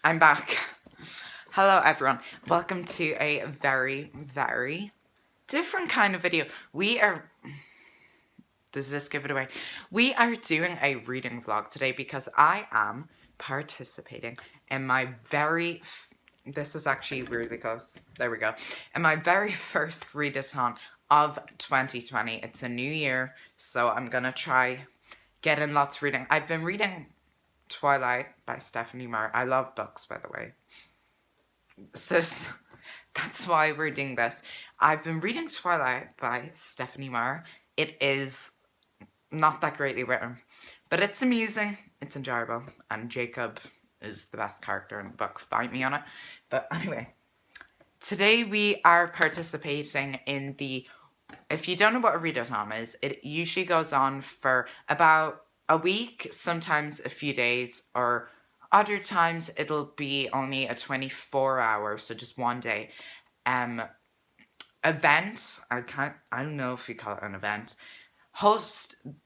I'm back. Hello everyone. Welcome to a very, very different kind of video. Does this give it away? We are doing a reading vlog today because I am participating in my this is actually really close. There we go. In my very first readathon of 2020. It's a new year, so I'm gonna try getting lots of reading. I've been reading Twilight by Stephanie Meyer. I love books, by the way. So that's why we're doing this. I've been reading Twilight by Stephanie Meyer. It is not that greatly written, but it's amusing, it's enjoyable, and Jacob is the best character in the book. Fight me on it. But anyway, today we are participating in if you don't know what a readathon is, it usually goes on for about a week, sometimes a few days, or other times it'll be only a 24-hour, so just one day, event. I don't know if you call it an event.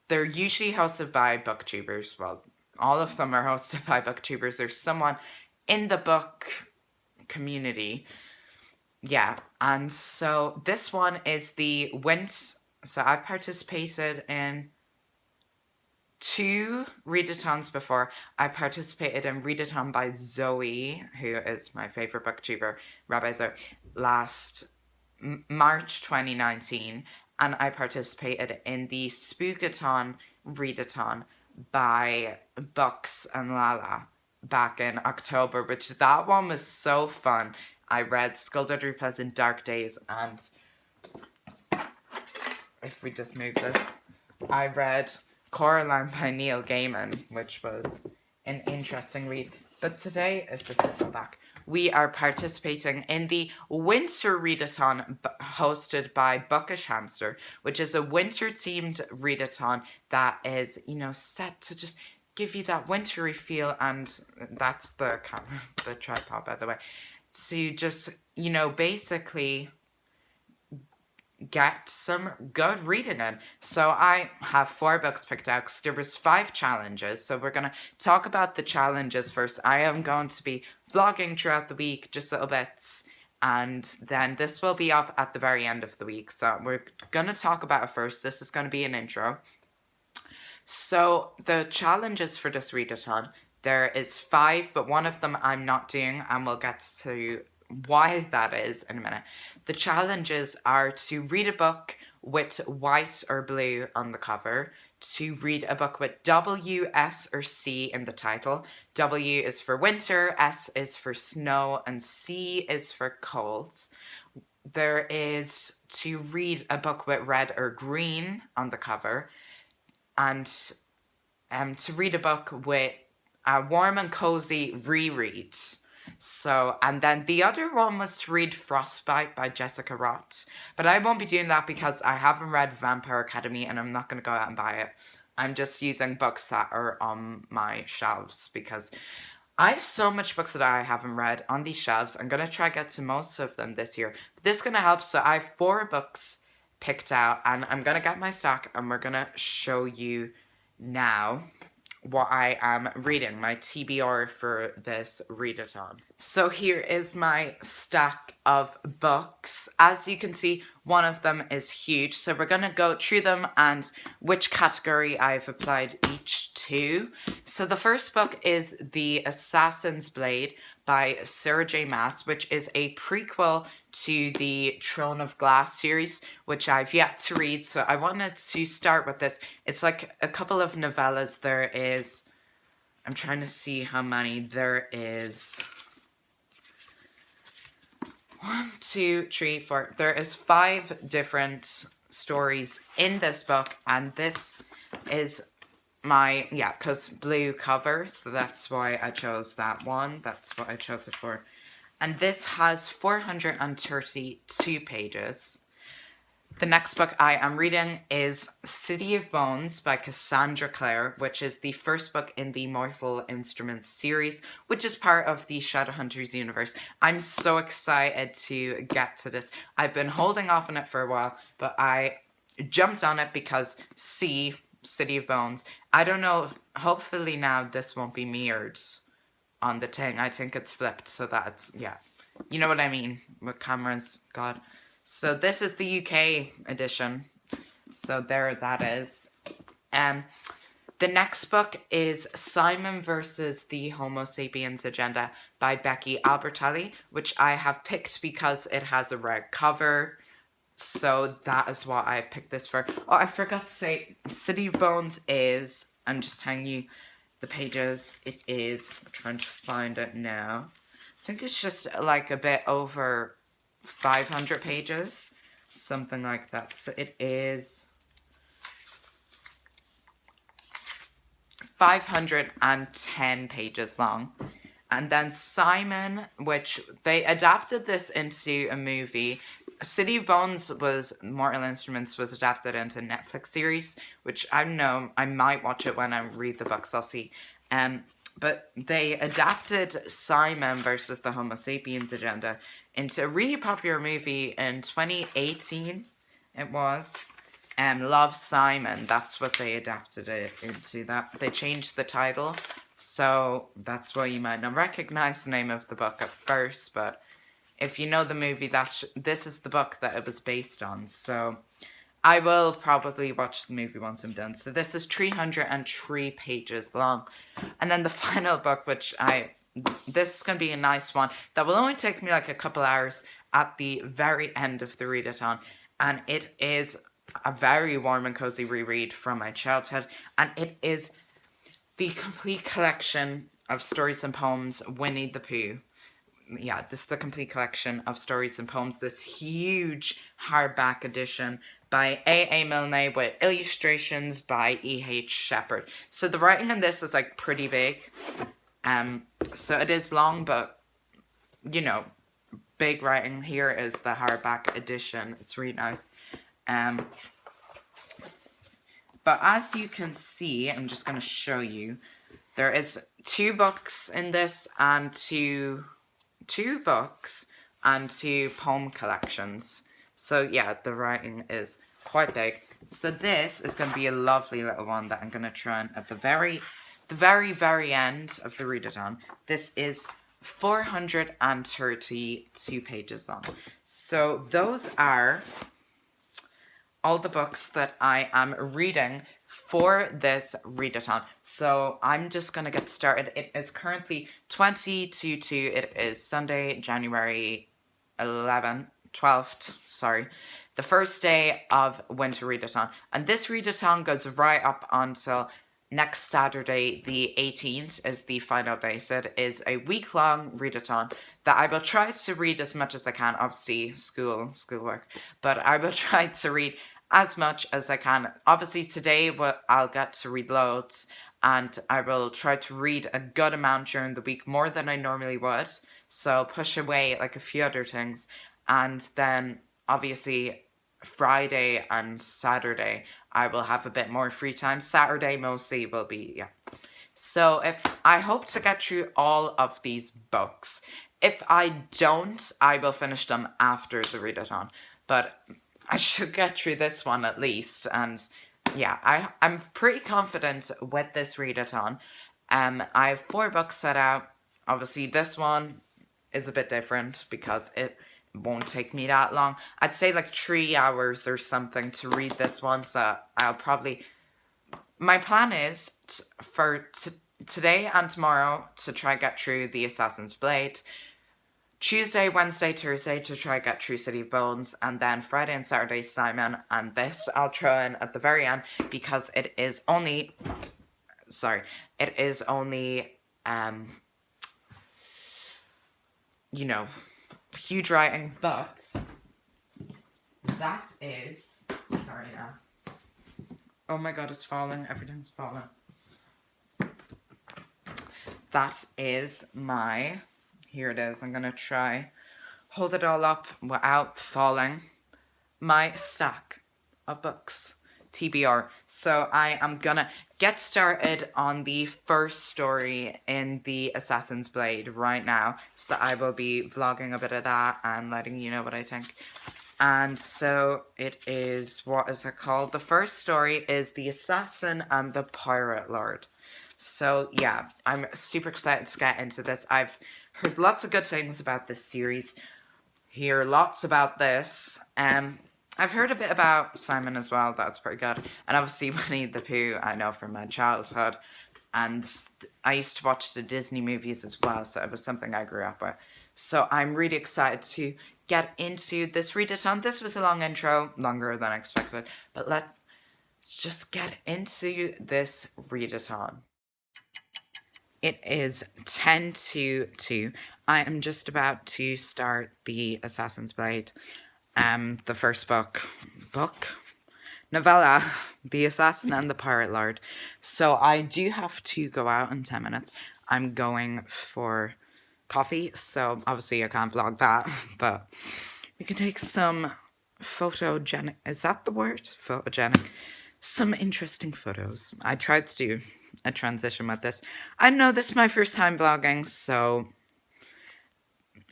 They're usually hosted by booktubers. Well, all of them are hosted by booktubers. There's someone in the book community. Yeah, and so this one is so I've participated in 2 readathons before. I participated in Readathon by Zoe, who is my favorite booktuber, Rabbi Zoe, last March 2019, and I participated in the Spookathon Readathon by Books and Lala back in October, which that one was so fun. I read Skullduggery Pleasant Dark Days, and if we just move this, I read Coraline by Neil Gaiman, which was an interesting read. But today, if this is back, we are participating in the Winter Readathon hosted by Bookish Hamster, which is a winter-themed readathon that is, set to just give you that wintry feel, and that's the camera, the tripod, by the way, to just, basically get some good reading in. So I have 4 books picked out because there was 5 challenges. So we're going to talk about the challenges first. I am going to be vlogging throughout the week, just little bits. And then this will be up at the very end of the week. So we're going to talk about it first. This is going to be an intro. So the challenges for this readathon, there is 5, but one of them I'm not doing, and we'll get to why that is in a minute. The challenges are to read a book with white or blue on the cover, to read a book with W, S, or C in the title. W is for winter, S is for snow, and C is for cold. There is to read a book with red or green on the cover, and to read a book with a warm and cozy reread. So, and then the other one was to read Frostbite by Jessica Roth. But I won't be doing that because I haven't read Vampire Academy and I'm not going to go out and buy it. I'm just using books that are on my shelves because I have so much books that I haven't read on these shelves. I'm going to try to get to most of them this year. But this is going to help. So I have 4 books picked out and I'm going to get my stack and we're going to show you now what I am reading, my TBR for this readathon. So here is my stack of books. As you can see, one of them is huge. So we're going to go through them and which category I've applied each to. So the first book is The Assassin's Blade by Sarah J. Maas, which is a prequel to the Throne of Glass series, which I've yet to read. So I wanted to start with this. It's like a couple of novellas. I'm trying to see how many there is. 1, 2, 3, 4. There is 5 different stories in this book, and this is because blue cover, so that's why I chose that one. That's what I chose it for. And this has 432 pages. The next book I am reading is City of Bones by Cassandra Clare, which is the first book in the Mortal Instruments series, which is part of the Shadowhunters universe. I'm so excited to get to this. I've been holding off on it for a while, but I jumped on it because City of Bones. I don't know if, hopefully now this won't be mirrored on the thing. I think it's flipped so that it's, yeah. You know what I mean with cameras, God. So this is the UK edition. So there that is. The next book is Simon versus the Homo sapiens Agenda by Becky Albertalli, which I have picked because it has a red cover. So that is what I picked this for. Oh, I forgot to say, City of Bones is, I'm just telling you the pages. It is, I'm trying to find it now. I think it's just like a bit over 500 pages. Something like that. So it is 510 pages long. And then Simon, which they adapted this into a movie. City of Bones was, Mortal Instruments was adapted into a Netflix series, which I don't know, I might watch it when I read the books, I'll see. But they adapted Simon versus the Homo sapiens Agenda into a really popular movie in 2018, it was. Love, Simon, that's what they adapted it into. That they changed the title, so that's why you might not recognize the name of the book at first, but if you know the movie, this is the book that it was based on. So I will probably watch the movie once I'm done. So this is 303 pages long. And then the final book, which this is going to be a nice one that will only take me like a couple hours at the very end of the readathon, and it is a very warm and cozy reread from my childhood, and it is the complete collection of stories and poems, Winnie the Pooh. Yeah, this is the complete collection of stories and poems, this huge hardback edition by A.A. Milne with illustrations by E.H. Shepard. So the writing in this is like pretty big. So it is long, but you know, big writing. Here is the hardback edition. It's really nice. But as you can see, I'm just going to show you, there is 2 books in this and two books and 2 poem collections. So yeah, the writing is quite big. So this is going to be a lovely little one that I'm going to try and at the very end of the readathon. This is 432 pages long. So those are all the books that I am reading for this readathon. So I'm just going to get started. It is currently 2022. It is Sunday, January 12th, sorry. The first day of Winter Readathon. And this readathon goes right up until next Saturday, the 18th, is the final day. So it is a week-long readathon that I will try to read as much as I can. Obviously, schoolwork. But I will try to read as much as I can. Obviously, today I'll get to read loads, and I will try to read a good amount during the week, more than I normally would. So push away like a few other things. And then, obviously, Friday and Saturday, I will have a bit more free time. Saturday mostly will be, yeah. So I hope to get through all of these books. If I don't, I will finish them after the readathon. But I should get through this one at least. And yeah, I'm pretty confident with this readathon. I have 4 books set out. Obviously, this one is a bit different because it won't take me that long. I'd say like 3 hours or something to read this one. So I'll probably... My plan is for today and tomorrow to try get through the Assassin's Blade. Tuesday, Wednesday, Thursday to try get through City of Bones, and then Friday and Saturday Simon, and this I'll throw in at the very end because it is only you know, huge writing, but that is sorry now. Oh my god, it's falling, everything's falling. That is my... Here it is. I'm going to try hold it all up without falling. My stack of books. TBR. So I am going to get started on the first story in the Assassin's Blade right now. So I will be vlogging a bit of that and letting you know what I think. And so it is, what is it called? The first story is The Assassin and the Pirate Lord. So yeah, I'm super excited to get into this. I've heard lots of good things about this series. Hear lots about this. I've heard a bit about Simon as well. That's pretty good. And obviously Winnie the Pooh, I know from my childhood. And I used to watch the Disney movies as well, so it was something I grew up with. So I'm really excited to get into this readathon. This was a long intro, longer than I expected, but let's just get into this readathon. It is 10 to 2. I am just about to start the Assassin's Blade, the first novella, The Assassin and the Pirate Lord. So I do have to go out in 10 minutes. I'm going for coffee, so obviously I can't vlog that, but we can take some photogenic, is that the word? Photogenic. Some interesting photos. I tried to do a transition with this. I know this is my first time vlogging, so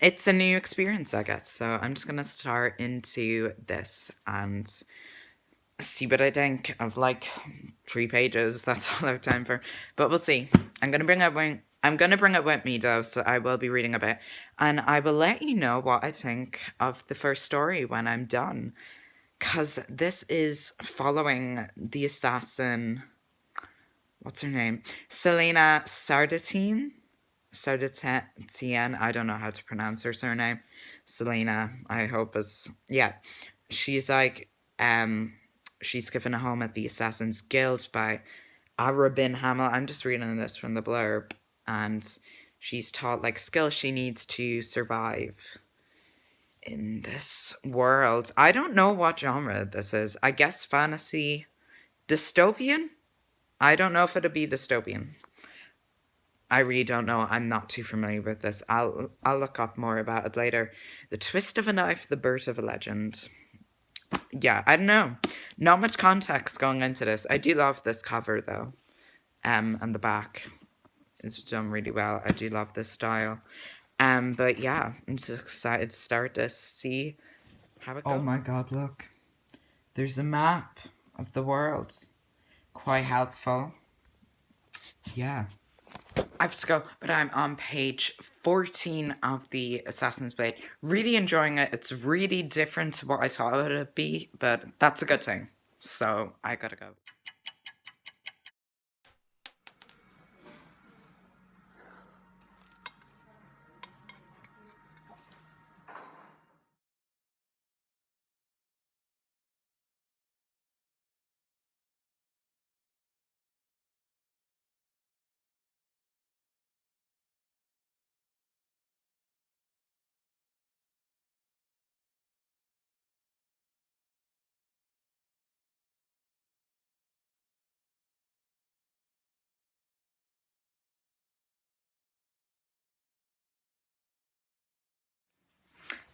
it's a new experience, I guess. So I'm just gonna start into this and see what I think of like 3 pages. That's all I have time for. But we'll see. I'm gonna bring it with me though, so I will be reading a bit, and I will let you know what I think of the first story when I'm done. Cause this is following the assassin. What's her name? Selena Sardatian. I don't know how to pronounce her surname. Selena, I hope is, yeah. She's like, she's given a home at the Assassin's Guild by Arabin Hamel. I'm just reading this from the blurb. And she's taught like skills she needs to survive in this world. I don't know what genre this is. I guess fantasy, dystopian? I don't know if it'll be dystopian. I really don't know. I'm not too familiar with this. I'll look up more about it later. The twist of a knife, the birth of a legend. Yeah, I don't know. Not much context going into this. I do love this cover though. And the back is done really well. I do love this style. But yeah, I'm just excited to start this. See how it goes. Oh my god, look. There's a map of the world. Quite helpful. Yeah. I have to go, but I'm on page 14 of the Assassin's Blade. Really enjoying it. It's really different to what I thought it would be, but that's a good thing. So I gotta go.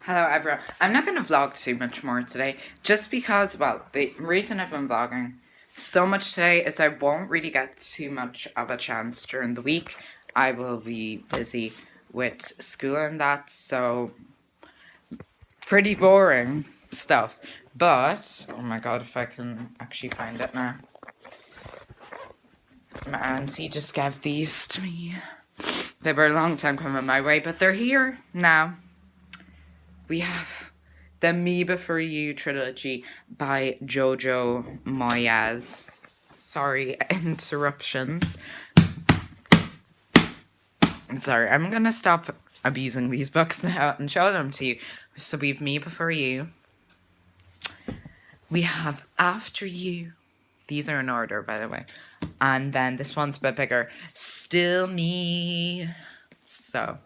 Hello everyone. I'm not going to vlog too much more today, just because, well, the reason I've been vlogging so much today is I won't really get too much of a chance during the week. I will be busy with school and that, so pretty boring stuff. But, oh my god, if I can actually find it now. My auntie just gave these to me. They were a long time coming my way, but they're here now. We have the Me Before You trilogy by Jojo Moyes. Sorry, interruptions. Sorry, I'm gonna stop abusing these books now and show them to you. So we have Me Before You. We have After You. These are in order, by the way. And then this one's a bit bigger. Still Me. So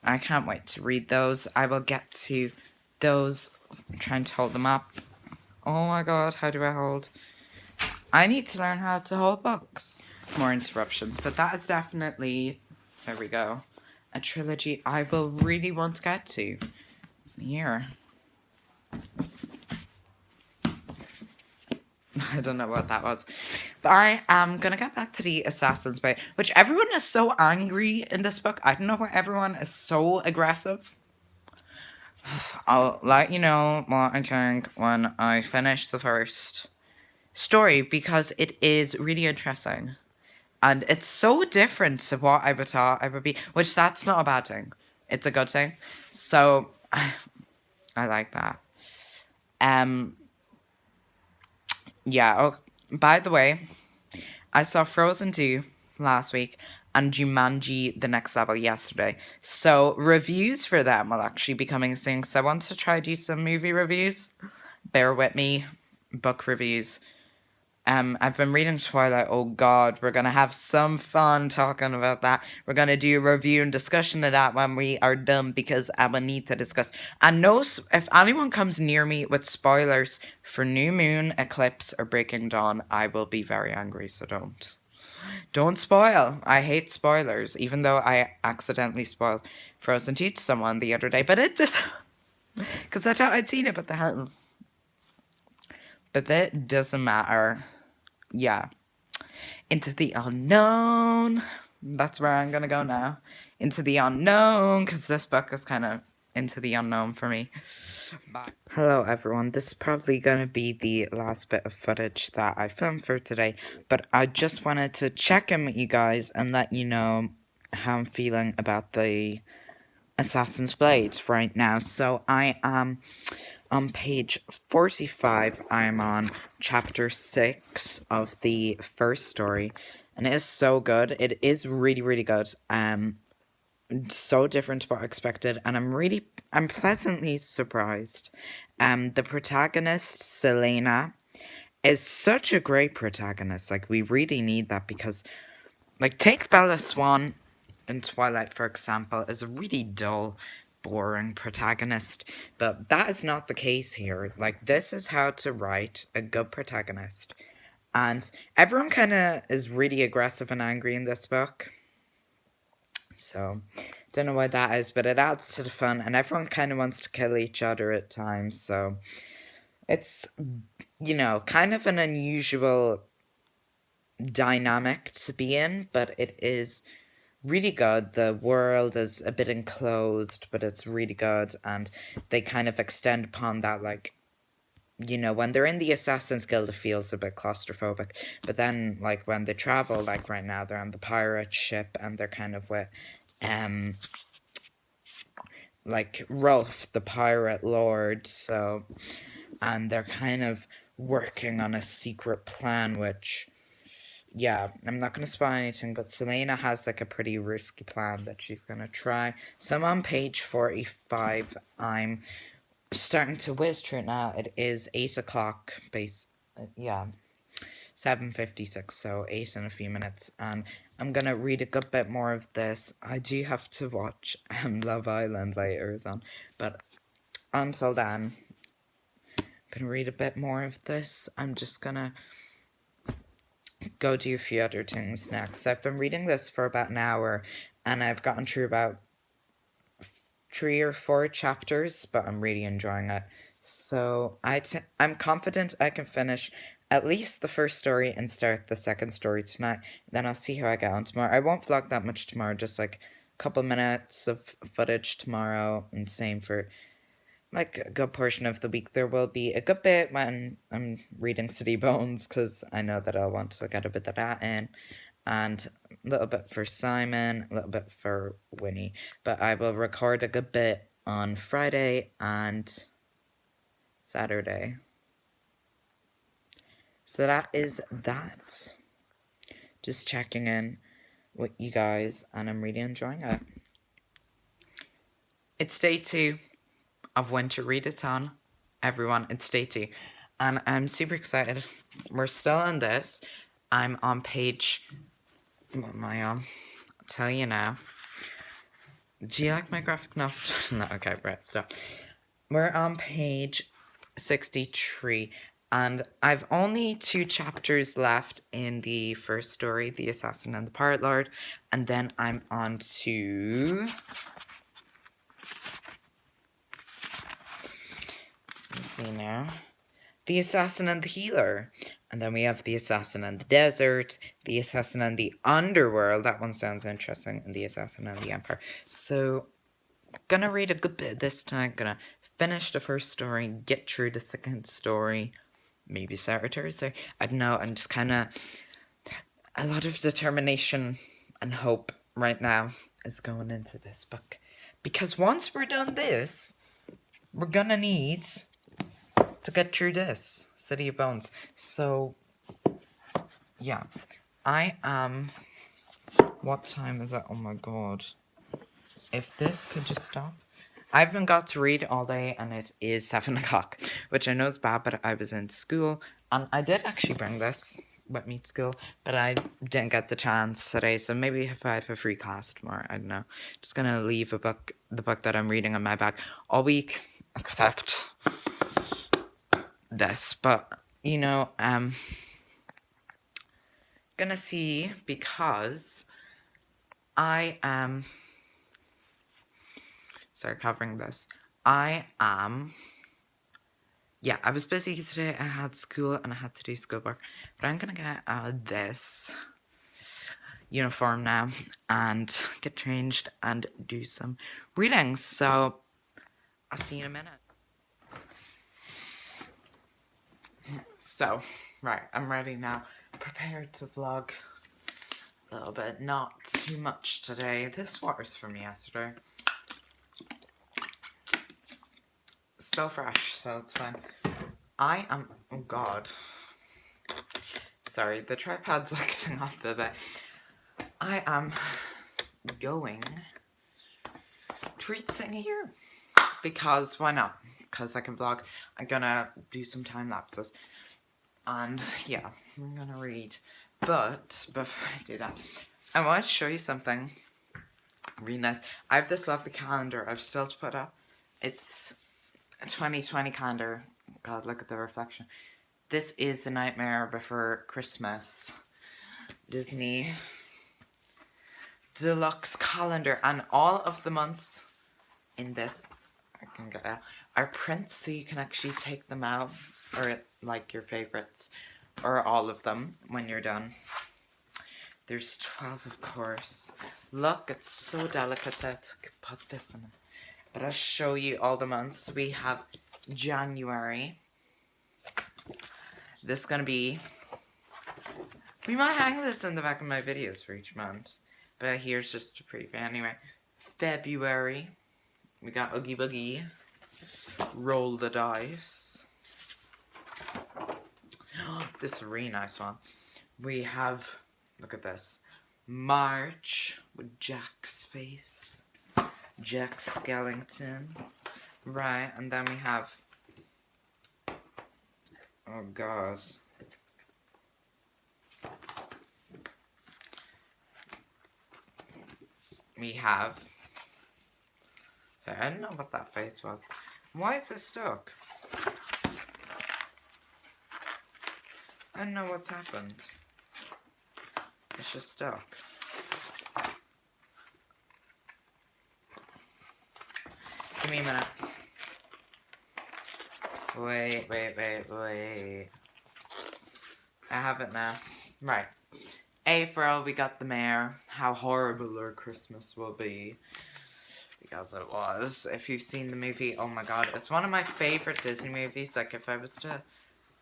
I can't wait to read those. I will get to those. I'm trying to hold them up. Oh my god, how do I hold? I need to learn how to hold books. More interruptions, but that is definitely, there we go, a trilogy I will really want to get to. Here. I don't know what that was. But I am going to get back to the Assassin's Blade, which everyone is so angry in this book. I don't know why everyone is so aggressive. I'll let you know what I think when I finish the first story, because it is really interesting. And it's so different to what I would thought I would be, which that's not a bad thing. It's a good thing. So I like that. Um, yeah. Oh, by the way, I saw Frozen 2 last week and Jumanji The Next Level yesterday. So reviews for them will actually be coming soon. So I want to try do some movie reviews. Bear with me. Book reviews. I've been reading Twilight. Oh God, we're gonna have some fun talking about that. We're gonna do a review and discussion of that when we are done because I will need to discuss. And no, if anyone comes near me with spoilers for New Moon, Eclipse, or Breaking Dawn, I will be very angry. So don't spoil. I hate spoilers, even though I accidentally spoiled Frozen 2 to someone the other day. But it just because I thought I'd seen it, but they hadn't. But that doesn't matter. Yeah. Into the unknown. That's where I'm gonna go now. Into the unknown, because this book is kind of into the unknown for me. Bye. Hello everyone, this is probably gonna be the last bit of footage that I filmed for today, but I just wanted to check in with you guys and let you know how I'm feeling about the Assassin's Blades right now. So I am on page 45. I'm on chapter 6 of the first story, and it is so good. It is really, really good. So different to what I expected, and I'm pleasantly surprised. The protagonist, Selena, is such a great protagonist. Like, we really need that because, like, take Bella Swan in Twilight, for example, is a really dull, boring protagonist, but that is not the case here. Like, this is how to write a good protagonist. And everyone kind of is really aggressive and angry in this book. So, don't know why that is, but it adds to the fun, and everyone kind of wants to kill each other at times, so it's, kind of an unusual dynamic to be in, but it is really good. The world is a bit enclosed, but it's really good, and they kind of extend upon that, like, when they're in the Assassin's Guild, it feels a bit claustrophobic, but then, like, when they travel, like, right now, they're on the pirate ship, and they're kind of with, like, Rolf, the pirate lord, so, and they're kind of working on a secret plan, which, yeah, I'm not going to spoil anything, but Selena has, like, a pretty risky plan that she's going to try. So I'm on page 45. I'm starting to whiz through it now. It is 8 o'clock, 7:56, so 8 in a few minutes, and I'm going to read a good bit more of this. I do have to watch Love Island later on, but until then, I'm going to read a bit more of this. I'm just going to go do a few other things next. I've been reading this for about an hour, and I've gotten through about 3 or 4 chapters, but I'm really enjoying it. So I'm confident I can finish at least the first story and start the second story tonight. Then I'll see how I get on tomorrow. I won't vlog that much tomorrow, just like a couple minutes of footage tomorrow, and same for like a good portion of the week. There will be a good bit when I'm reading City Bones, because I know that I'll want to get a bit of that in, and a little bit for Simon, a little bit for Winnie, but I will record a good bit on Friday and Saturday. So that is that. Just checking in with you guys, and I'm really enjoying it. It's day 2 of Winteriedathon, everyone. It's day 2, and I'm super excited. We're still on this. I'm on page... What am I on? I'll tell you now. Do you like my graphic novels? No, okay, right, stop. We're on page 63, and I've only 2 chapters left in the first story, The Assassin and the Pirate Lord, and then I'm on to... Let's see now. The Assassin and the Healer. And then we have The Assassin and the Desert, The Assassin and the Underworld. That one sounds interesting. And The Assassin and the Empire. So, gonna read a good bit of this tonight. Gonna finish the first story, get through the second story. Maybe Saturday, Thursday. I don't know. I'm just kind of... a lot of determination and hope right now is going into this book. Because once we're done this, we're gonna need to get through this, City of Bones. So, yeah. I am... What time is it? Oh my god. If this could just stop. I haven't got to read all day and it is 7 o'clock, which I know is bad, but I was in school and I did actually bring this with me to school, but I didn't get the chance today, so maybe if I have a free class tomorrow, I don't know. Just gonna leave the book that I'm reading in my bag all week, except this, but you know, gonna see, because I am covering this. I was busy today. I had school and I had to do schoolwork, but I'm gonna get out of this uniform now and get changed and do some reading. So I'll see you in a minute. So, right, I'm ready now. Prepared to vlog a little bit, not too much today. This water's from yesterday. Still fresh, so it's fine. I am... Oh god. Sorry, the tripod's acting up a bit. I am going to read sitting here. Because why not? Because I can vlog. I'm gonna do some time lapses. And yeah, I'm gonna read. But before I do that, I want to show you something really nice. I have this lovely calendar I've still to put up. It's a 2020 calendar. God, look at the reflection. This is The Nightmare Before Christmas Disney Deluxe calendar, and all of the months in this, I can get out, are prints, so you can actually take them out, or like your favorites, or all of them when you're done. There's 12, of course. Look, it's so delicate that I could put this in it. But I'll show you all the months. We have January. This is gonna be... We might hang this in the back of my videos for each month. But here's just a preview anyway. February. We got Oogie Boogie. Roll the Dice. This is a really nice one. We have... Look at this. March with Jack's face. Jack Skellington. Right, and then we have... Oh god. We have... Sorry, I don't know what that face was. Why is it stuck? I don't know what's happened. It's just stuck. Give me a minute. Wait. I have it now. Right. April, we got the mayor. How horrible our Christmas will be. Because it was. If you've seen the movie, oh my god. It's one of my favorite Disney movies. Like, if I was to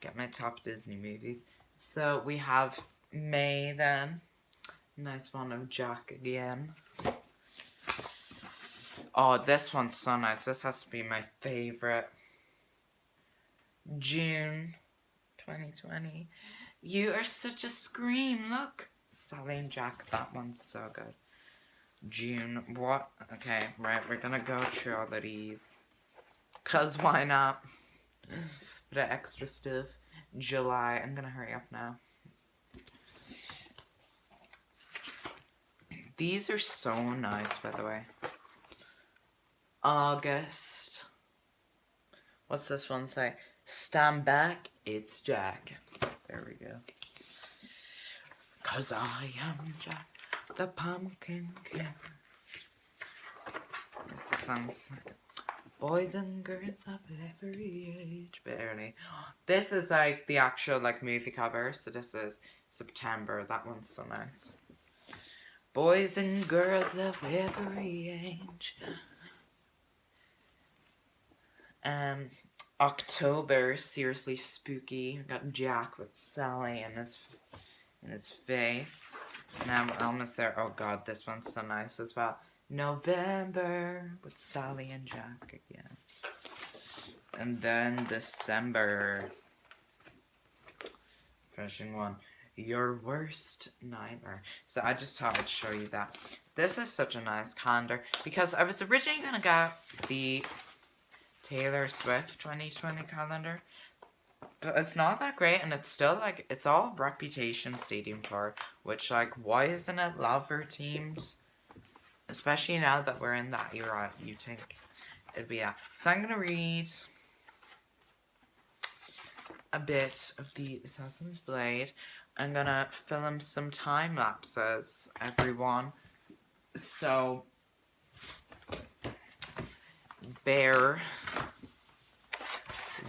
get my top Disney movies. So, we have May then. Nice one of Jack again. Oh, this one's so nice. This has to be my favorite. June 2020. You are such a scream. Look. Sally and Jack. That one's so good. June. What? Okay, right. We're gonna go through all of these. Because why not? Bit of extra stuff. July. I'm gonna hurry up now. These are so nice, by the way. August. What's this one say? Stand back, it's Jack. There we go. 'Cause I am Jack, the pumpkin king. This the song's boys and girls of every age. Barely. This is like the actual like movie cover. So this is September. That one's so nice. Boys and girls of every age. October, seriously spooky. We got Jack with Sally and his in his face. Now we're almost there. Oh god, this one's so nice as well. November with Sally and Jack again. And then December. Finishing one. Your worst nightmare. So I just thought I'd show you that. This is such a nice calendar because I was originally going to get the Taylor Swift 2020 calendar. But it's not that great, and it's still, like, it's all Reputation Stadium Tour, which, like, why isn't it Lover Teams? Especially now that we're in that era, you think it'd be that. So I'm gonna read a bit of the Assassin's Blade. I'm gonna film some time lapses, everyone. So bear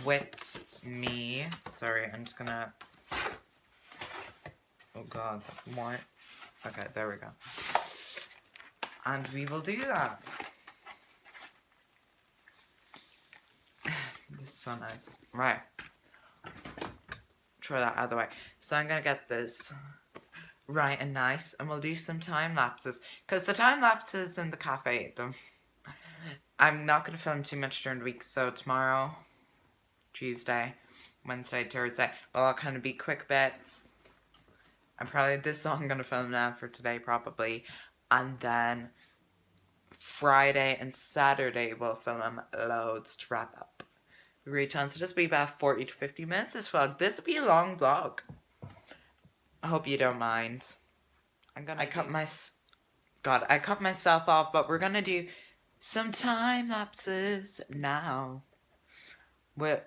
with me. Sorry, I'm just gonna. Oh god, more. Okay, there we go. And we will do that. This is so nice. Right. Throw that out of the way. So I'm gonna get this right and nice, and we'll do some time lapses. Because the time lapses in the cafe, I'm not gonna film too much during the week, so tomorrow, Tuesday, Wednesday, Thursday, well, I'll kind of be quick bits. And probably this song I'm gonna film now for today, probably. And then Friday and Saturday we'll film loads to wrap up. Return, so this will be about 40 to 50 minutes this vlog. This will be a long vlog. I hope you don't mind. I cut myself off, but we're gonna do some time lapses now with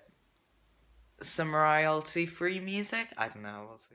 some royalty free music. I don't know, we'll see.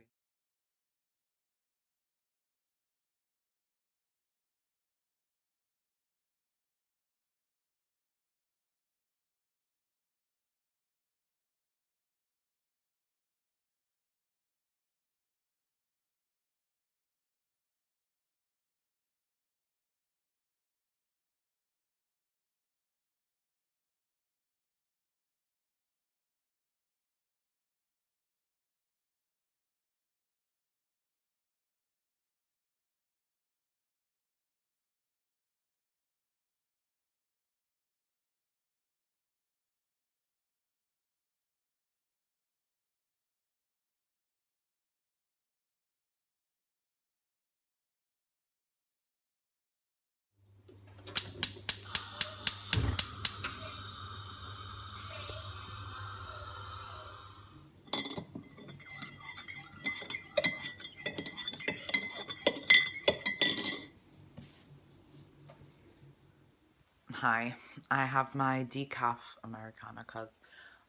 Hi, I have my decaf Americano because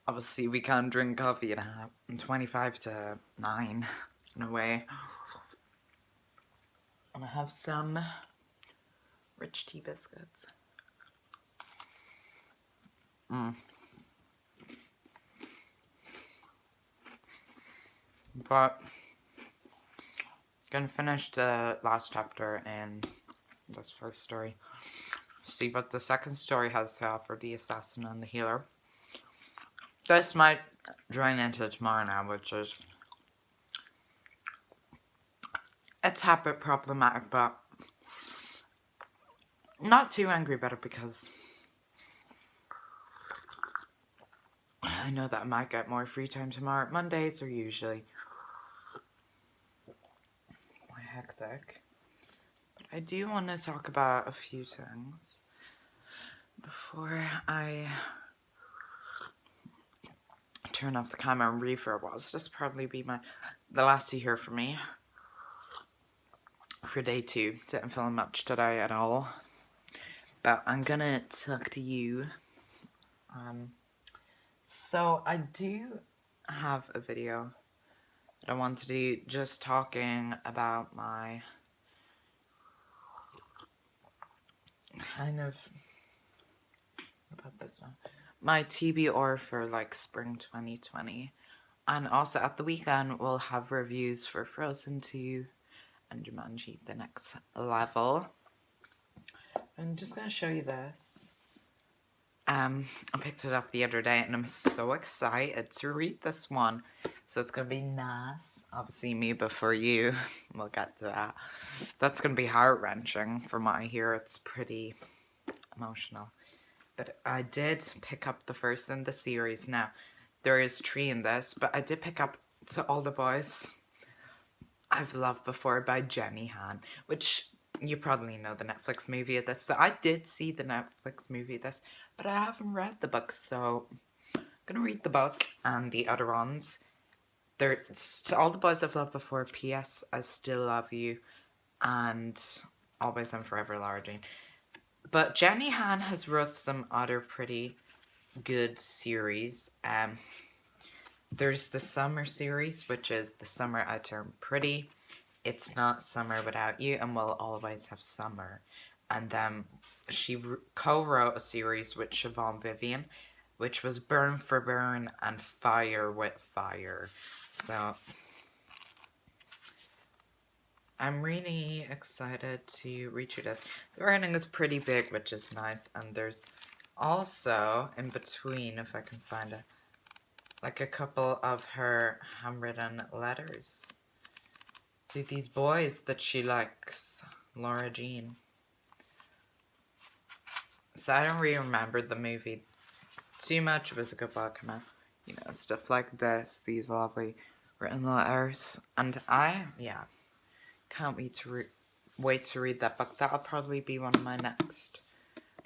obviously we can't drink coffee at 25 to 9 in a way. And I have some rich tea biscuits. But gonna finish the last chapter in this first story. See what the second story has to offer, the assassin and the healer. This might drain into tomorrow now, which is, it's a bit problematic, but not too angry about it because I know that I might get more free time tomorrow. Mondays are usually more hectic. But I do want to talk about a few things before I turn off the camera and read for a while. So this will probably be the last you hear from me for day 2. Didn't film much today at all. But I'm gonna talk to you. So I do have a video that I want to do just talking about my my TBR for like spring 2020. And also at the weekend we'll have reviews for Frozen 2 and Jumanji The Next Level. I'm just gonna show you this. I picked it up the other day and I'm so excited to read this one. So it's going to be nice. Obviously, me before you. We'll get to that. That's going to be heart-wrenching from what I hear. It's pretty emotional. But I did pick up the first in the series. Now, there is 3 in this, but I did pick up To All the Boys I've Loved Before by Jenny Han, which you probably know the Netflix movie of this. So I did see the Netflix movie of this, but I haven't read the book, so I'm going to read the book and the other ones. There's To All the Boys I've Loved Before, P.S. I Still Love You, and Always and Forever, Laura Jean. But Jenny Han has wrote some other pretty good series. There's the summer series, which is The Summer I Turned Pretty, It's Not Summer Without You, and We'll Always Have Summer. And then she co-wrote a series with Siobhan Vivian, which was Burn for Burn and Fire with Fire. So I'm really excited to read through this. The writing is pretty big, which is nice, and there's also, in between, if I can find it, like a couple of her handwritten letters to these boys that she likes, Laura Jean. So I don't really remember the movie too much. It was a good book, and you know, stuff like this, these lovely written letters, and can't wait to read that book. That'll probably be one of my next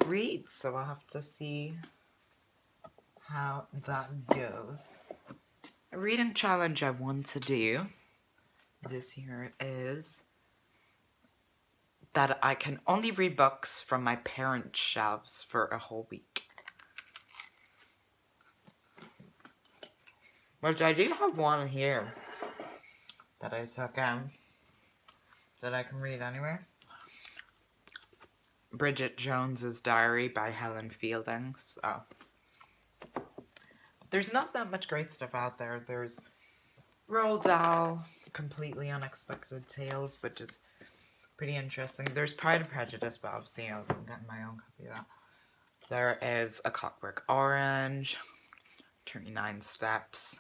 reads, so I'll have to see how that goes. A reading challenge I want to do this year is that I can only read books from my parents' shelves for a whole week. Which I do have one here that I took that I can read anywhere. Bridget Jones's Diary by Helen Fielding. So there's not that much great stuff out there. There's Roald Dahl, Completely Unexpected Tales, which is pretty interesting. There's Pride and Prejudice, but obviously I'll get my own copy of that. There is A Clockwork Orange, 39 Steps.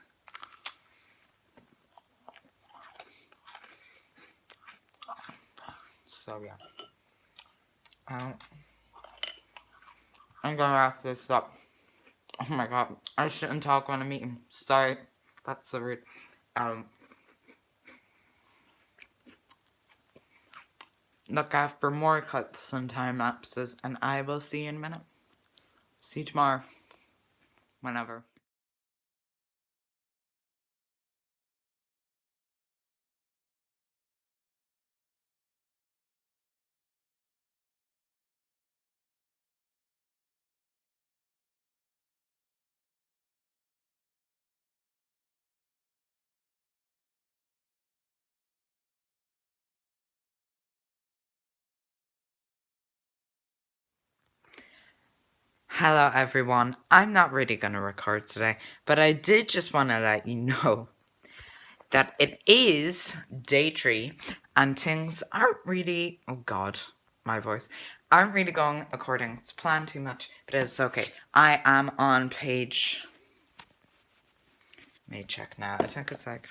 So yeah. I'm gonna wrap this up. Oh my god, I shouldn't talk when I'm eating. Sorry, that's so rude. Look out for more clips and time lapses, and I will see you in a minute. See you tomorrow. Whenever. Hello everyone, I'm not really going to record today, but I did just want to let you know that it is day 3 and things aren't really, oh god, my voice, aren't really going according to plan too much, but it's okay. I am on page, let me check now, I think it's like,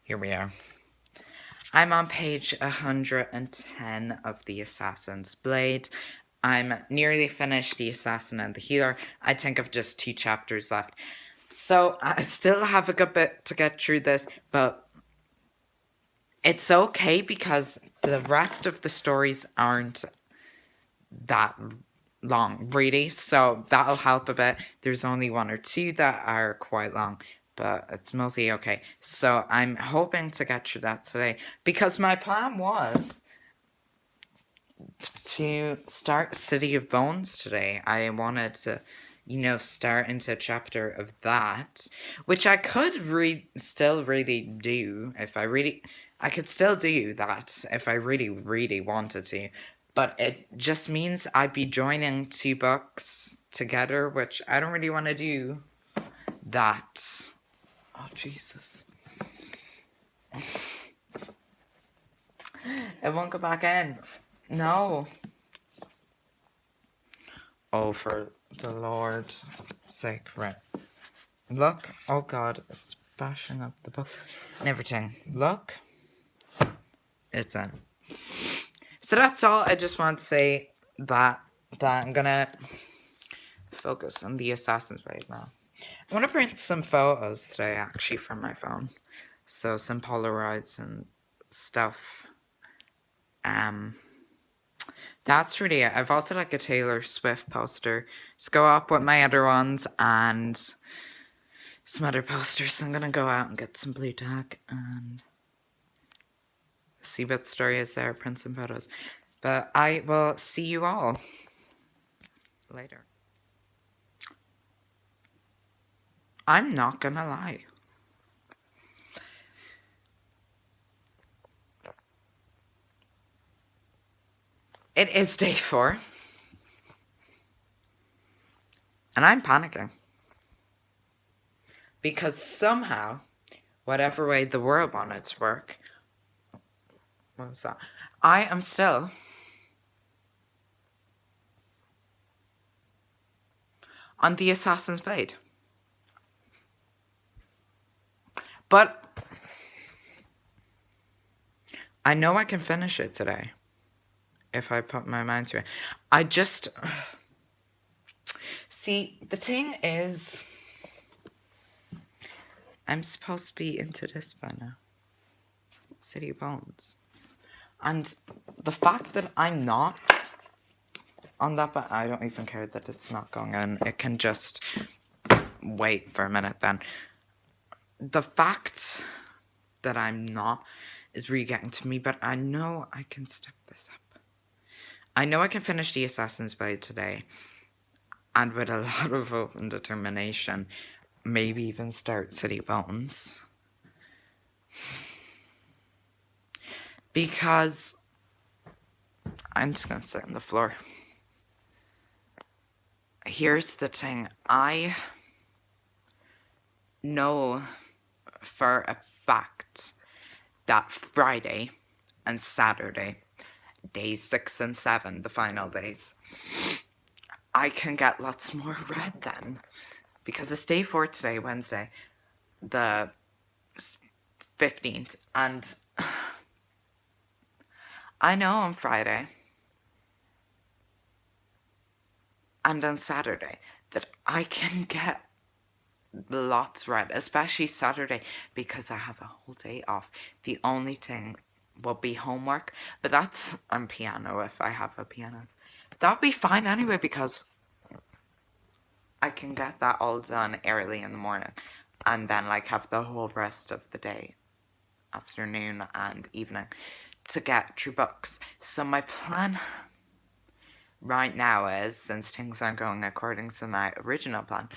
here we are. I'm on page 110 of The Assassin's Blade. I'm nearly finished The Assassin and the Healer. I think I've just 2 chapters left. So I still have a good bit to get through this, but it's okay because the rest of the stories aren't that long, really. So that'll help a bit. There's only 1 or 2 that are quite long, but it's mostly okay. So I'm hoping to get through that today, because my plan was to start City of Bones today. I wanted to, start into a chapter of that, which I could still really do if I could still do that if I really, really wanted to. But it just means I'd be joining 2 books together, which I don't really want to do that. Oh, Jesus. It won't go back in. No. Oh, for the Lord's sake, right. Look. Oh, God. It's bashing up the book and everything. Look. It's in. So that's all. I just want to say that I'm gonna focus on the Assassin's Blade now. I want to print some photos today, actually, from my phone. So some Polaroids and stuff. That's really it. I've also like a Taylor Swift poster to go up with my other ones and some other posters. So I'm gonna go out and get some blue tack and see what story is there, print some photos. But I will see you all later. I'm not gonna lie. It is day 4. And I'm panicking. Because somehow, whatever way the world wanted to work, what was that? I am still on the Assassin's Blade. But I know I can finish it today if I put my mind to it. I just... See, the thing is... I'm supposed to be into this by now. City of Bones. And the fact that I'm not on that, but I don't even care that it's not going in. It can just wait for a minute then. The fact that I'm not is really getting to me, but I know I can step this up. I know I can finish the Assassin's Blade today, and with a lot of hope and determination, maybe even start City of Bones. Because I'm just gonna sit on the floor. Here's the thing. I know for a fact that Friday and Saturday, days 6 and 7, the final days, I can get lots more read then. Because it's day 4 today, Wednesday, the 15th. And I know on Friday and on Saturday that I can get lots read, especially Saturday, because I have a whole day off. The only thing will be homework, but that's on piano if I have a piano. That'll be fine anyway, because I can get that all done early in the morning and then like have the whole rest of the day, afternoon and evening, to get through books. So my plan right now is, since things aren't going according to my original plan,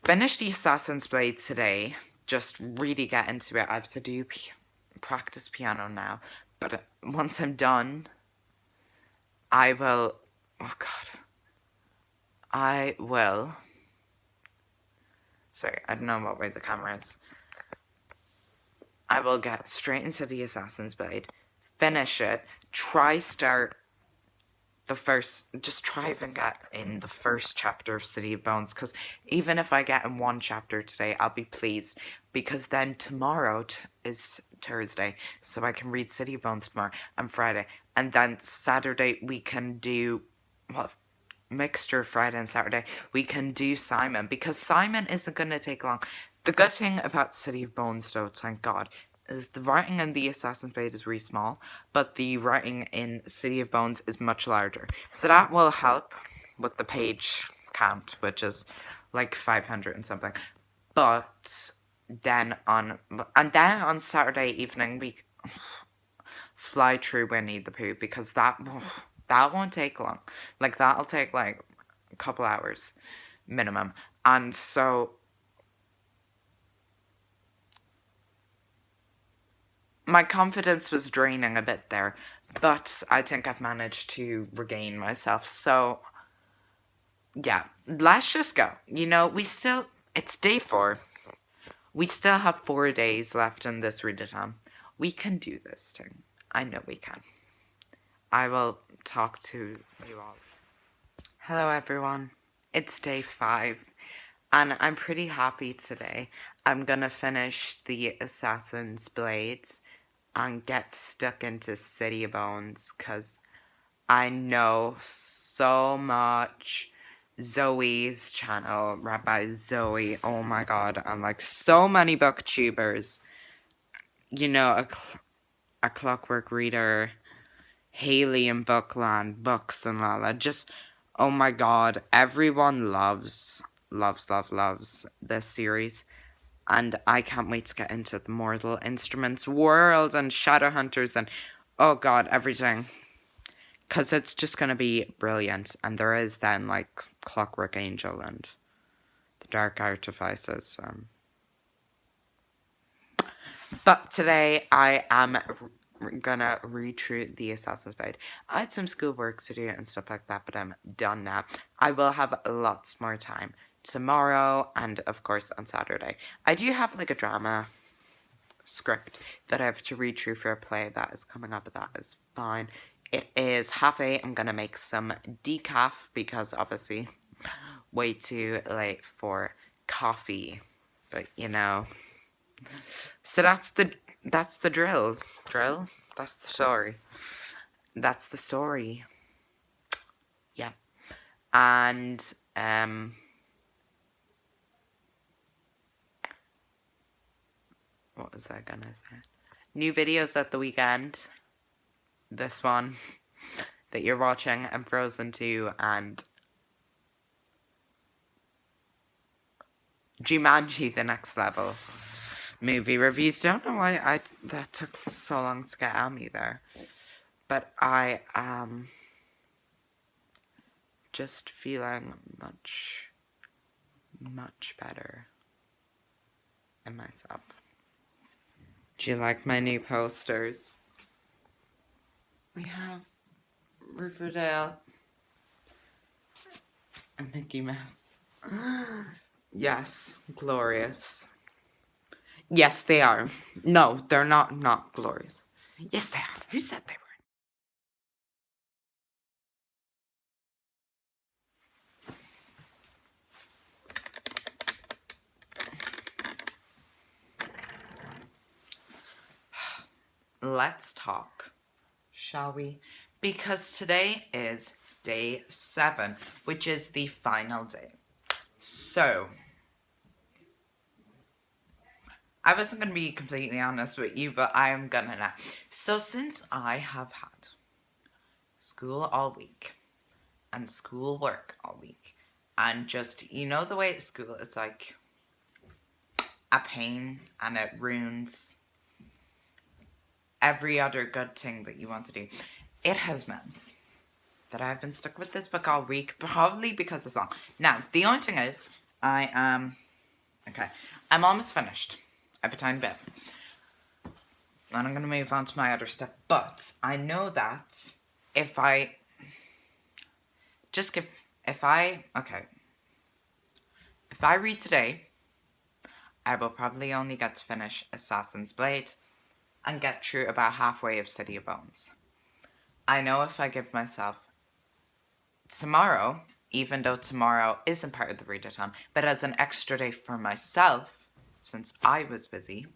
finish the Assassin's Blade today, just really get into it. I have to do practice piano now, but once I'm done, I will, sorry, I don't know what way the camera is. I will get straight into the Assassin's Blade, finish it, just try even get in the first chapter of City of Bones, because even if I get in one chapter today, I'll be pleased, because then tomorrow is Thursday, so I can read City of Bones tomorrow and Friday, and then Saturday we can do, mixture Friday and Saturday, we can do Simon, because Simon isn't going to take long. The good thing about City of Bones, though, thank God, is the writing in the Assassin's Blade is really small, but the writing in City of Bones is much larger. So that will help with the page count, which is like 500 and something. But then on Saturday evening, we fly through Winnie the Pooh, because that won't take long. Like, that'll take like a couple hours minimum. And so my confidence was draining a bit there, but I think I've managed to regain myself. So, yeah, let's just go. It's day 4. We still have 4 days left in this readathon. We can do this thing. I know we can. I will talk to you all. Hello, everyone. It's day 5, and I'm pretty happy today. I'm gonna finish the Assassin's Blades and get stuck into City of Bones because I know so much. Zoe's channel, Rabbi Zoe, oh my god, and like so many booktubers. You know, a Clockwork Reader, Haley and Bookland, Books and Lala. Just, oh my god, everyone loves this series. And I can't wait to get into the Mortal Instruments world and Shadowhunters and, oh god, everything. Because it's just going to be brilliant. And there is then, like, Clockwork Angel and the Dark Artifices. But today I am gonna read through the Assassin's Blade. I had some schoolwork to do and stuff like that, but I'm done now. I will have lots more time tomorrow and, of course, on Saturday. I do have, like, a drama script that I have to read through for a play that is coming up, but that is fine. It is 8:30. I'm gonna make some decaf because, obviously, way too late for coffee. But, you know... So that's the drill. Drill? That's the story. That's the story. Yeah. And what was I gonna say? New videos at the weekend. This one that you're watching, and Frozen 2 and Jumanji The Next Level. Movie reviews. Don't know why that took so long to get at me there. But I am just feeling much better in myself. Do you like my new posters? We have Riverdale and Mickey Mouse. Yes, glorious. Yes, they are. No, they're not glorious. Yes, they are. Who said they were? Let's talk, shall we? Because today is day 7, which is the final day. So, I wasn't going to be completely honest with you, but I am gonna now. So since I have had school all week and school work all week, and just, you know, the way at school is like a pain and it ruins every other good thing that you want to do, it has meant that I've been stuck with this book all week, probably because it's long. Now, the only thing is, I'm almost finished. I have a tiny bit. And I'm going to move on to my other stuff. But I know that if I read today, I will probably only get to finish Assassin's Blade and get through about halfway of City of Bones. I know if I give myself tomorrow, even though tomorrow isn't part of the readathon, but as an extra day for myself, since I was busy,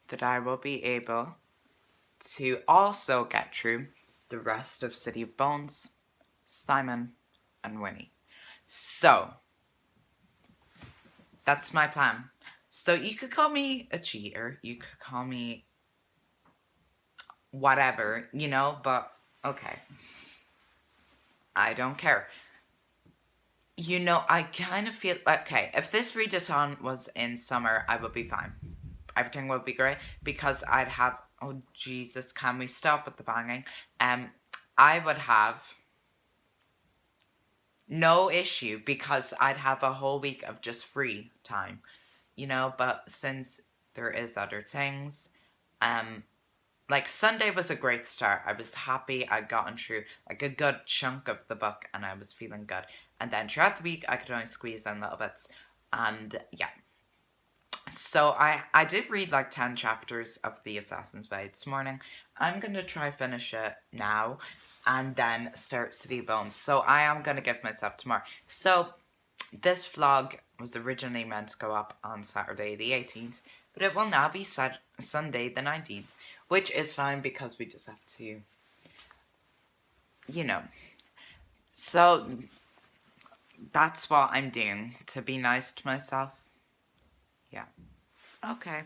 that I will be able to also get through the rest of City of Bones, Simon, and Winnie. So, that's my plan. So you could call me a cheater, you could call me whatever, you know, but okay. I don't care. You know, I kind of feel, okay, if this readathon was in summer, I would be fine. Everything would be great, because I'd have, oh Jesus, can we stop with the banging? I would have no issue, because I'd have a whole week of just free time, you know, but since there is other things, like Sunday was a great start. I was happy I'd gotten through like a good chunk of the book and I was feeling good. And then throughout the week, I could only squeeze in little bits. And yeah. So I did read like 10 chapters of The Assassin's Blade this morning. I'm going to try finish it now and then start City Bones. So I am going to give myself tomorrow. So this vlog was originally meant to go up on Saturday the 18th, but it will now be Sunday the 19th, which is fine because we just have to, you know. So that's what I'm doing, to be nice to myself. Yeah. Okay.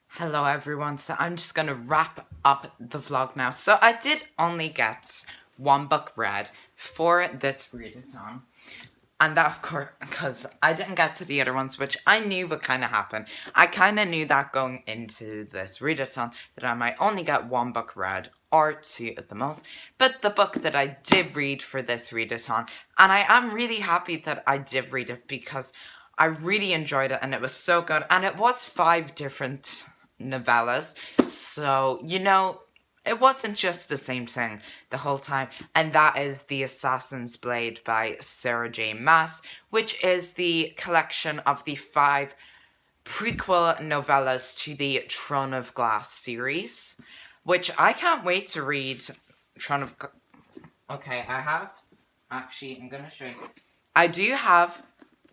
Hello everyone, so I'm just gonna wrap up the vlog now. So I did only get one book read for this readathon. And that, of course, because I didn't get to the other ones, which I knew would kind of happen. I kind of knew that going into this readathon, that I might only get one book read, or two at the most. But the book that I did read for this readathon, and I am really happy that I did read it, because I really enjoyed it, and it was so good. And it was 5 different novellas, so, you know, it wasn't just the same thing the whole time, and that is The Assassin's Blade by Sarah J. Maas, which is the collection of the 5 prequel novellas to the Throne of Glass series, which I can't wait to read. Okay, actually, I'm gonna show you. I do have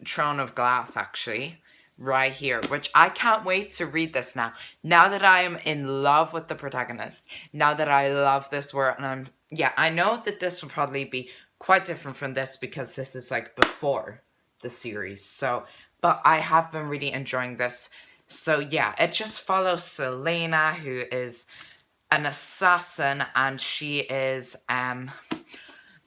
Throne of Glass, actually, right here, which I can't wait to read this now. Now that I am in love with the protagonist, now that I love this world, and I know that this will probably be quite different from this because this is like before the series. So, but I have been really enjoying this. So yeah, it just follows Selena, who is an assassin, and she is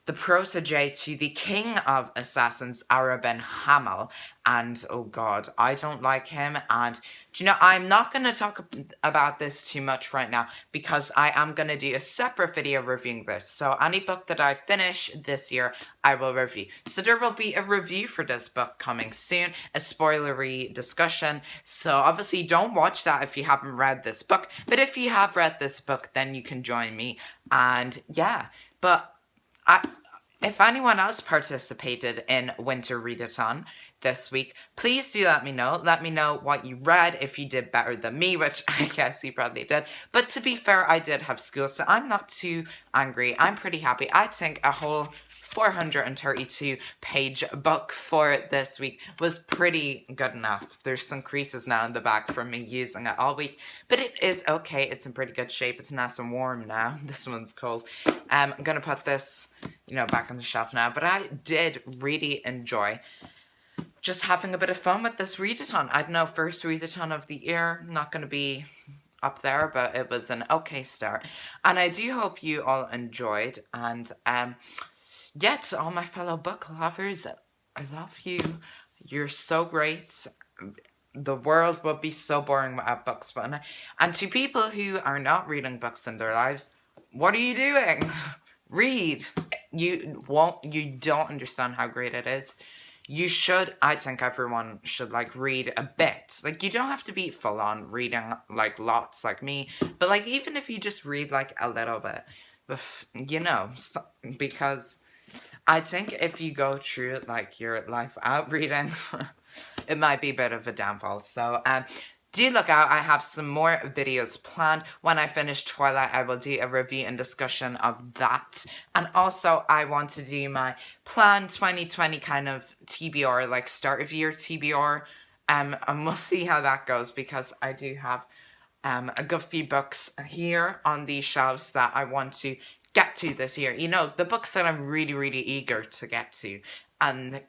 the protege to the king of assassins, Arabin Hamel. And oh god, I don't like him. And do you know, I'm not going to talk about this too much right now because I am going to do a separate video reviewing this. So any book that I finish this year, I will review. So there will be a review for this book coming soon, a spoilery discussion. So obviously don't watch that if you haven't read this book. But if you have read this book, then you can join me. And yeah, but if anyone else participated in Winteriedathon this week, please do let me know. Let me know what you read, if you did better than me, which I guess you probably did. But to be fair, I did have school, so I'm not too angry. I'm pretty happy. I think a whole 432-page book for this week was pretty good enough. There's some creases now in the back from me using it all week, but it is okay. It's in pretty good shape. It's nice and warm now. This one's cold. I'm gonna put this, back on the shelf now, but I did really enjoy just having a bit of fun with this readathon. I don't know, first readathon of the year, not gonna be up there, but it was an okay start. And I do hope you all enjoyed, and yeah, to all my fellow book lovers, I love you. You're so great. The world would be so boring without books. And to people who are not reading books in their lives, what are you doing? Read. You don't understand how great it is. You should, I think everyone should, read a bit. You don't have to be full on reading, lots like me. But, even if you just read, a little bit. Because I think if you go through, your life without reading, it might be a bit of a downfall. So, do look out. I have some more videos planned. When I finish Twilight, I will do a review and discussion of that. And also, I want to do my planned 2020 kind of TBR, start of year TBR. And we'll see how that goes, because I do have a good few books here on these shelves that I want to get to this year. The books that I'm really, really eager to get to. And,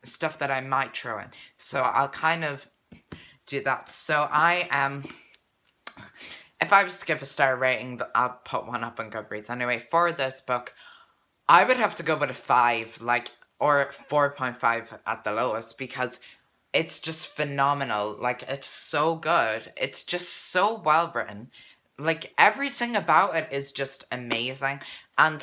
stuff that I might throw in. So I'll kind of do that. So I am, if I was to give a star rating, I'll put one up on Goodreads. Anyway, for this book, I would have to go with a 5, or 4.5 at the lowest, because it's just phenomenal. It's so good. It's just so well written. Everything about it is just amazing. And,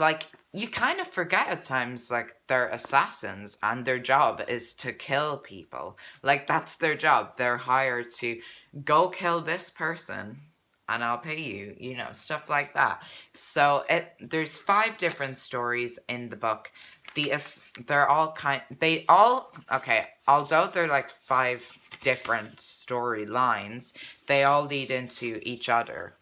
you kind of forget at times, they're assassins, and their job is to kill people. That's their job. They're hired to go kill this person, and I'll pay you, stuff like that. So, there's 5 different stories in the book they're all they all, okay, although they're like 5 different storylines, they all lead into each other.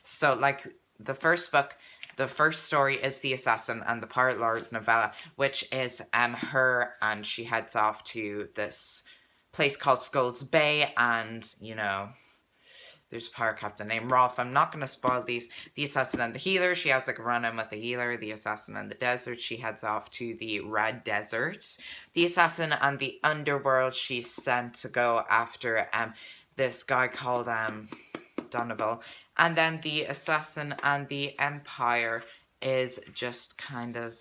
So, like, the first book, the first story is The Assassin and the Pirate Lord novella, which is her, and she heads off to this place called Skulls Bay, and, you know, there's a pirate captain named Rolf. I'm not going to spoil these. The Assassin and the Healer. She has like a run-in with the Healer. The Assassin and the Desert. She heads off to the Red Desert. The Assassin and the Underworld. She's sent to go after this guy called Donovan. And then the Assassin and the Empire is just kind of,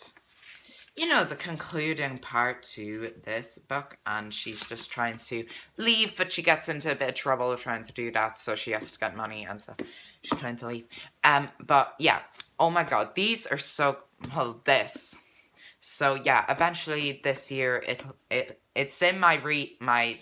you know, the concluding part to this book, and she's just trying to leave, but she gets into a bit of trouble trying to do that, so she has to get money and stuff. She's trying to leave. But yeah, oh my god, these are so, well, this. So yeah, eventually this year, it's in my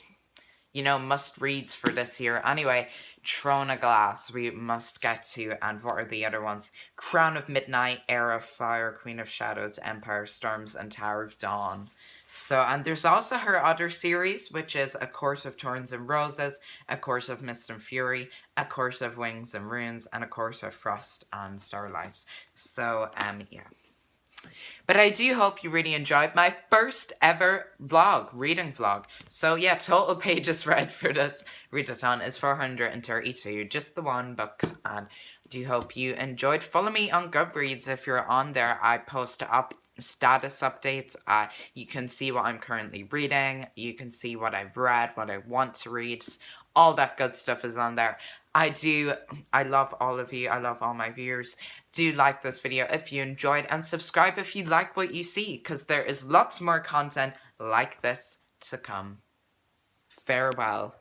you know, must reads for this year. Anyway, Throne of Glass we must get to, and what are the other ones? Crown of Midnight, Heir of Fire, Queen of Shadows, Empire of Storms, and Tower of Dawn. So, and there's also her other series, which is A Court of Thorns and Roses, A Court of Mist and Fury, A Court of Wings and Runes, and A Court of Frost and Starlight. So, yeah. But I do hope you really enjoyed my first ever reading vlog. So yeah, total pages read for this readathon is 432, just the one book, and I do hope you enjoyed. Follow me on Goodreads if you're on there. I post up status updates. You can see what I'm currently reading. You can see what I've read, what I want to read. All that good stuff is on there. I love all of you. I love all my viewers. Do like this video if you enjoyed, and subscribe if you like what you see, because there is lots more content like this to come. Farewell.